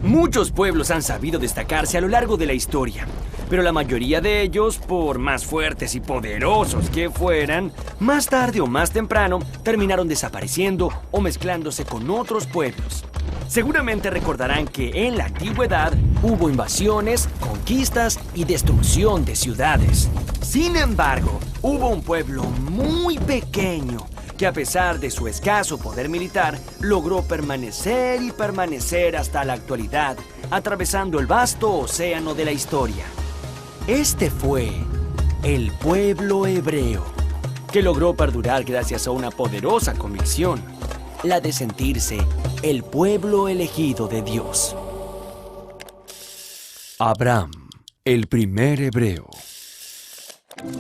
Muchos pueblos han sabido destacarse a lo largo de la historia, pero la mayoría de ellos, por más fuertes y poderosos que fueran, más tarde o más temprano terminaron desapareciendo o mezclándose con otros pueblos. Seguramente recordarán que en la antigüedad hubo invasiones, conquistas y destrucción de ciudades. Sin embargo, hubo un pueblo muy pequeño que, a pesar de su escaso poder militar, logró permanecer y permanecer hasta la actualidad, atravesando el vasto océano de la historia. Este fue el pueblo hebreo, que logró perdurar gracias a una poderosa convicción, la de sentirse el pueblo elegido de Dios. Abraham, el primer hebreo.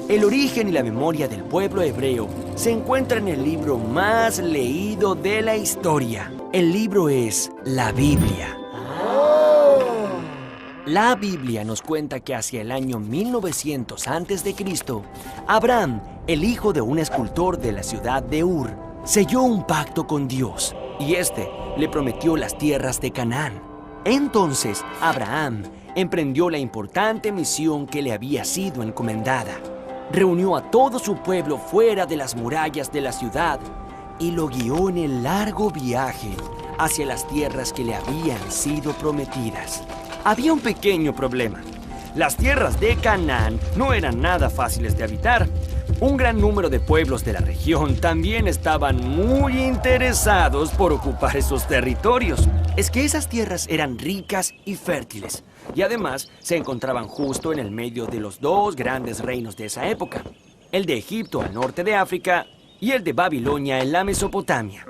El origen y la memoria del pueblo hebreo se encuentra en el libro más leído de la historia. El libro es la Biblia. La Biblia nos cuenta que hacia el año 1900 a.C., Abraham, el hijo de un escultor de la ciudad de Ur, selló un pacto con Dios y este le prometió las tierras de Canaán. Entonces, Abraham emprendió la importante misión que le había sido encomendada. Reunió a todo su pueblo fuera de las murallas de la ciudad y lo guió en el largo viaje hacia las tierras que le habían sido prometidas. Había un pequeño problema. Las tierras de Canaán no eran nada fáciles de habitar. Un gran número de pueblos de la región también estaban muy interesados por ocupar esos territorios. Es que esas tierras eran ricas y fértiles, y además se encontraban justo en el medio de los dos grandes reinos de esa época, el de Egipto al norte de África y el de Babilonia en la Mesopotamia.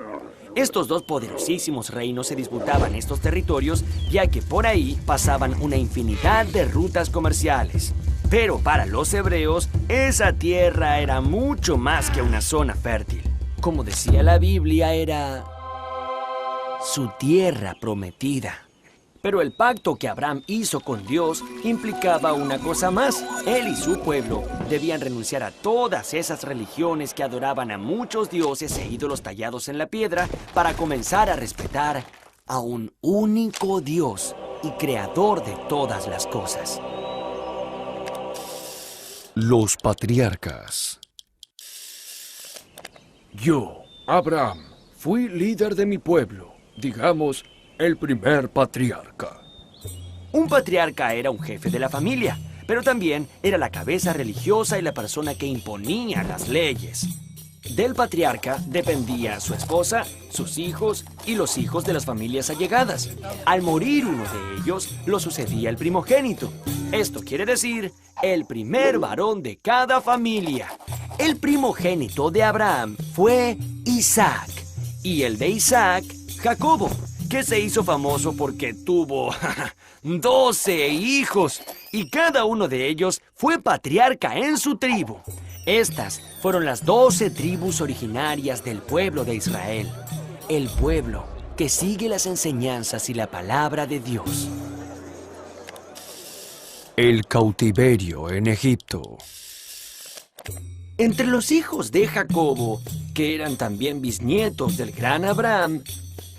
Estos dos poderosísimos reinos se disputaban estos territorios, ya que por ahí pasaban una infinidad de rutas comerciales. Pero para los hebreos, esa tierra era mucho más que una zona fértil. Como decía la Biblia, era su tierra prometida. Pero el pacto que Abraham hizo con Dios implicaba una cosa más. Él y su pueblo debían renunciar a todas esas religiones que adoraban a muchos dioses e ídolos tallados en la piedra para comenzar a respetar a un único Dios y creador de todas las cosas. Los patriarcas. Yo, Abraham, fui líder de mi pueblo, digamos, el primer patriarca. Un patriarca era un jefe de la familia, pero también era la cabeza religiosa y la persona que imponía las leyes. Del patriarca dependía su esposa, sus hijos y los hijos de las familias allegadas. Al morir uno de ellos, lo sucedía el primogénito. Esto quiere decir el primer varón de cada familia. El primogénito de Abraham fue Isaac, y el de Isaac, Jacobo, que se hizo famoso porque tuvo 12 hijos, y cada uno de ellos fue patriarca en su tribu. Estas fueron las 12 tribus originarias del pueblo de Israel, el pueblo que sigue las enseñanzas y la palabra de Dios. El cautiverio en Egipto. Entre los hijos de Jacobo, que eran también bisnietos del gran Abraham,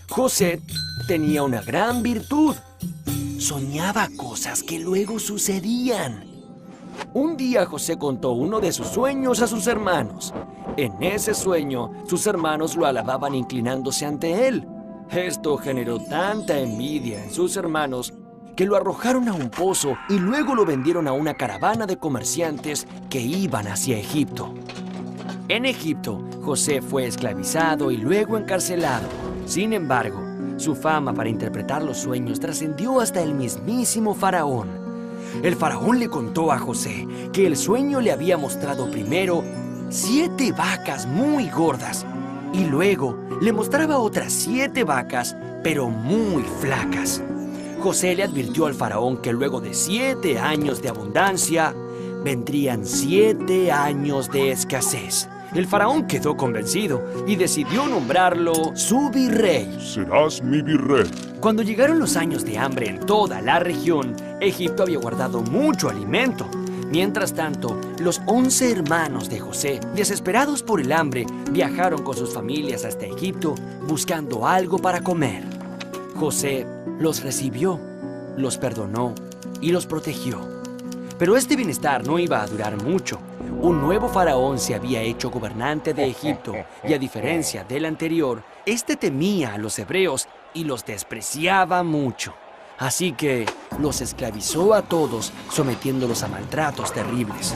José tenía una gran virtud. Soñaba cosas que luego sucedían. Un día José contó uno de sus sueños a sus hermanos. En ese sueño, sus hermanos lo alababan inclinándose ante él. Esto generó tanta envidia en sus hermanos que lo arrojaron a un pozo y luego lo vendieron a una caravana de comerciantes que iban hacia Egipto. En Egipto, José fue esclavizado y luego encarcelado. Sin embargo, su fama para interpretar los sueños trascendió hasta el mismísimo faraón. El faraón le contó a José que el sueño le había mostrado primero 7 vacas muy gordas y luego le mostraba otras 7 vacas, pero muy flacas. José le advirtió al faraón que luego de 7 años de abundancia, vendrían 7 años de escasez. El faraón quedó convencido y decidió nombrarlo su virrey. Serás mi virrey. Cuando llegaron los años de hambre en toda la región, Egipto había guardado mucho alimento. Mientras tanto, los 11 hermanos de José, desesperados por el hambre, viajaron con sus familias hasta Egipto buscando algo para comer. José los recibió los perdonó y los protegió. Pero este bienestar no iba a durar mucho. Un nuevo faraón se había hecho gobernante de Egipto y a diferencia del anterior, este temía a los hebreos y los despreciaba mucho. Así que los esclavizó a todos, sometiéndolos a maltratos terribles.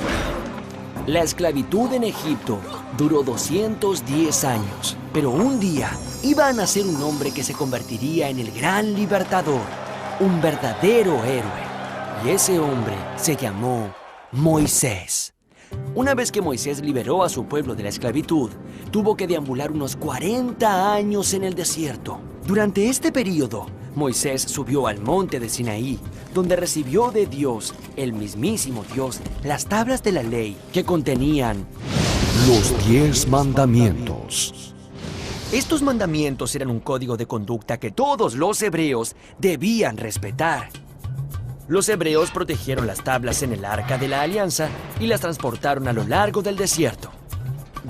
La esclavitud en Egipto duró 210 años, pero un día iba a nacer un hombre que se convertiría en el gran libertador, un verdadero héroe. Y ese hombre se llamó Moisés. Una vez que Moisés liberó a su pueblo de la esclavitud, tuvo que deambular unos 40 años en el desierto. Durante este periodo, Moisés subió al monte de Sinaí, donde recibió de Dios, el mismísimo Dios, las tablas de la ley que contenían los 10 mandamientos. Estos mandamientos eran un código de conducta que todos los hebreos debían respetar. Los hebreos protegieron las tablas en el Arca de la Alianza y las transportaron a lo largo del desierto.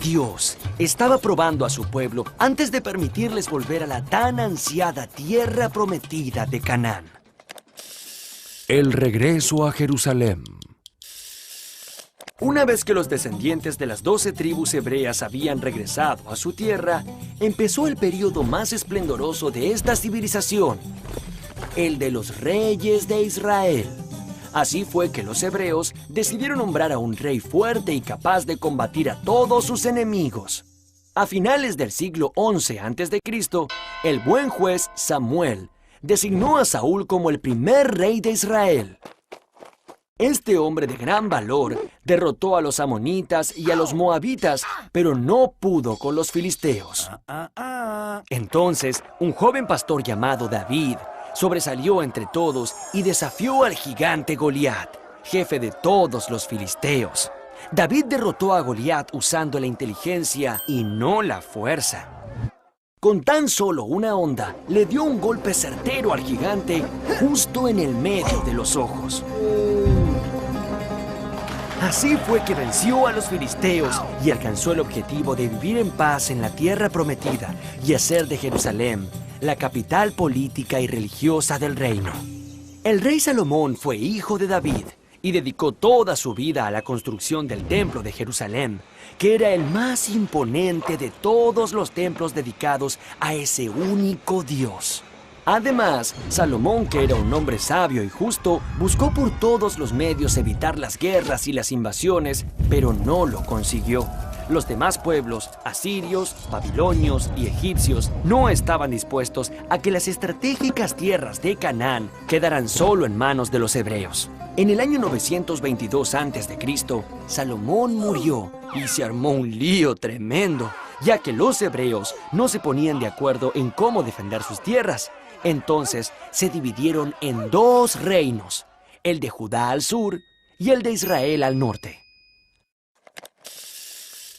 Dios estaba probando a su pueblo antes de permitirles volver a la tan ansiada tierra prometida de Canaán. El regreso a Jerusalén. Una vez que los descendientes de las 12 tribus hebreas habían regresado a su tierra, empezó el periodo más esplendoroso de esta civilización, el de los reyes de Israel. Así fue que los hebreos decidieron nombrar a un rey fuerte y capaz de combatir a todos sus enemigos. A finales del siglo XI a.C., el buen juez Samuel designó a Saúl como el primer rey de Israel. Este hombre de gran valor derrotó a los amonitas y a los moabitas, pero no pudo con los filisteos. Entonces, un joven pastor llamado David sobresalió entre todos y desafió al gigante Goliat, jefe de todos los filisteos. David derrotó a Goliat usando la inteligencia y no la fuerza. Con tan solo una onda, le dio un golpe certero al gigante justo en el medio de los ojos. Así fue que venció a los filisteos y alcanzó el objetivo de vivir en paz en la tierra prometida y hacer de Jerusalén la capital política y religiosa del reino. El rey Salomón fue hijo de David y dedicó toda su vida a la construcción del templo de Jerusalén, que era el más imponente de todos los templos dedicados a ese único Dios. Además, Salomón, que era un hombre sabio y justo, buscó por todos los medios evitar las guerras y las invasiones, pero no lo consiguió. Los demás pueblos, asirios, babilonios y egipcios, no estaban dispuestos a que las estratégicas tierras de Canaán quedaran solo en manos de los hebreos. En el año 922 a.C., Salomón murió y se armó un lío tremendo, ya que los hebreos no se ponían de acuerdo en cómo defender sus tierras. Entonces se dividieron en dos reinos, el de Judá al sur y el de Israel al norte.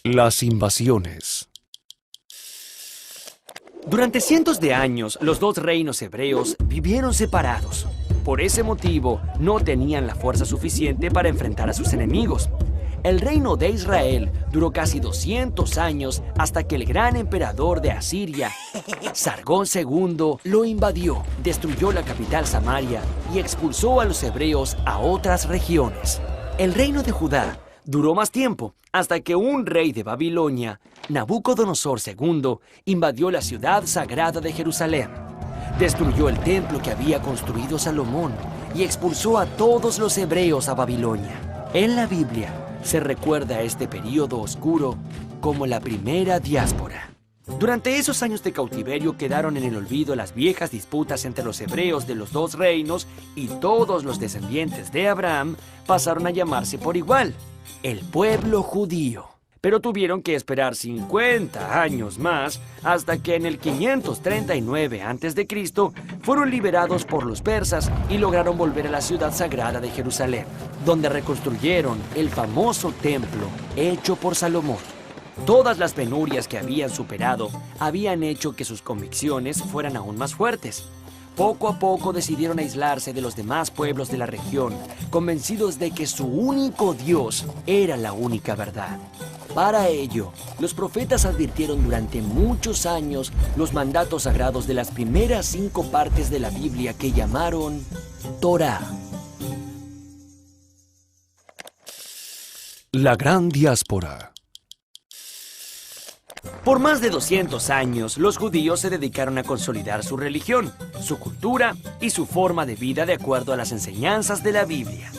Las invasiones. Durante cientos de años, los dos reinos hebreos vivieron separados. Por ese motivo, no tenían la fuerza suficiente para enfrentar a sus enemigos. El reino de Israel duró casi 200 años hasta que el gran emperador de Asiria, Sargón II, lo invadió, destruyó la capital Samaria y expulsó a los hebreos a otras regiones. El reino de Judá duró más tiempo, hasta que un rey de Babilonia, Nabucodonosor II, invadió la ciudad sagrada de Jerusalén. Destruyó el templo que había construido Salomón y expulsó a todos los hebreos a Babilonia. En la Biblia se recuerda este periodo oscuro como la primera diáspora. Durante esos años de cautiverio quedaron en el olvido las viejas disputas entre los hebreos de los dos reinos y todos los descendientes de Abraham pasaron a llamarse por igual, el pueblo judío. Pero tuvieron que esperar 50 años más hasta que en el 539 a.C. fueron liberados por los persas y lograron volver a la ciudad sagrada de Jerusalén, donde reconstruyeron el famoso templo hecho por Salomón. Todas las penurias que habían superado habían hecho que sus convicciones fueran aún más fuertes. Poco a poco decidieron aislarse de los demás pueblos de la región, convencidos de que su único Dios era la única verdad. Para ello, los profetas advirtieron durante muchos años los mandatos sagrados de las primeras 5 partes de la Biblia que llamaron Torá. La gran diáspora. Por más de 200 años, los judíos se dedicaron a consolidar su religión, su cultura y su forma de vida de acuerdo a las enseñanzas de la Biblia.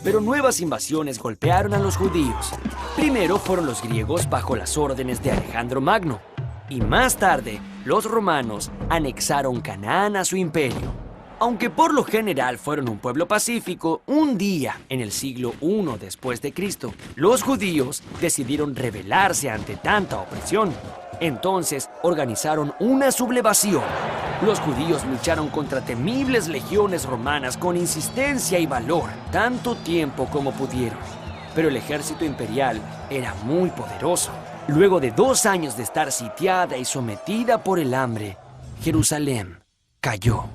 Pero nuevas invasiones golpearon a los judíos. Primero fueron los griegos bajo las órdenes de Alejandro Magno, y más tarde los romanos anexaron Canaán a su imperio. Aunque por lo general fueron un pueblo pacífico, un día, en el siglo I después de Cristo, los judíos decidieron rebelarse ante tanta opresión. Entonces organizaron una sublevación. Los judíos lucharon contra temibles legiones romanas con insistencia y valor, tanto tiempo como pudieron. Pero el ejército imperial era muy poderoso. Luego de 2 años de estar sitiada y sometida por el hambre, Jerusalén cayó.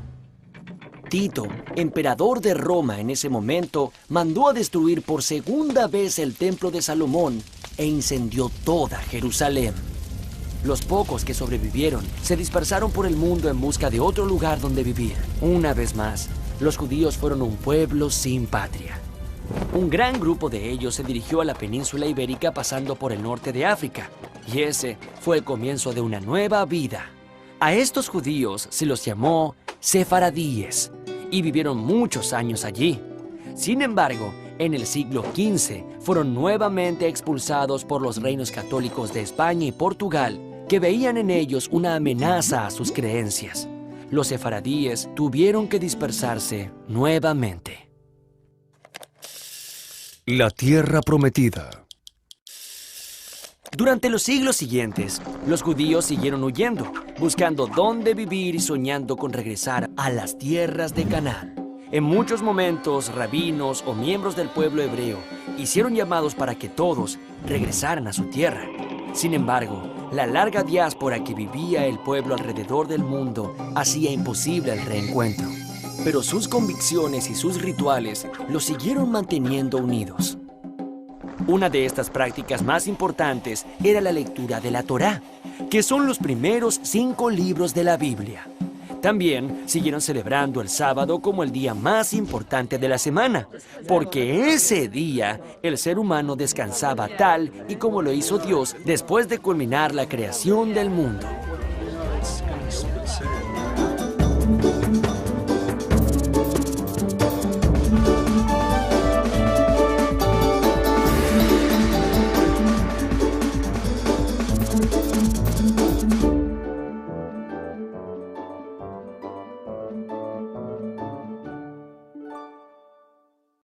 Tito, emperador de Roma en ese momento, mandó a destruir por segunda vez el templo de Salomón e incendió toda Jerusalén. Los pocos que sobrevivieron se dispersaron por el mundo en busca de otro lugar donde vivir. Una vez más, los judíos fueron un pueblo sin patria. Un gran grupo de ellos se dirigió a la península ibérica pasando por el norte de África, y ese fue el comienzo de una nueva vida. A estos judíos se los llamó sefaradíes y vivieron muchos años allí. Sin embargo, en el siglo XV fueron nuevamente expulsados por los reinos católicos de España y Portugal, que veían en ellos una amenaza a sus creencias. Los sefaradíes tuvieron que dispersarse nuevamente. La tierra prometida. Durante los siglos siguientes, los judíos siguieron huyendo, buscando dónde vivir y soñando con regresar a las tierras de Canaán. En muchos momentos, rabinos o miembros del pueblo hebreo hicieron llamados para que todos regresaran a su tierra. Sin embargo, la larga diáspora que vivía el pueblo alrededor del mundo hacía imposible el reencuentro. Pero sus convicciones y sus rituales los siguieron manteniendo unidos. Una de estas prácticas más importantes era la lectura de la Torá, que son los primeros 5 libros de la Biblia. También siguieron celebrando el sábado como el día más importante de la semana, porque ese día el ser humano descansaba tal y como lo hizo Dios después de culminar la creación del mundo.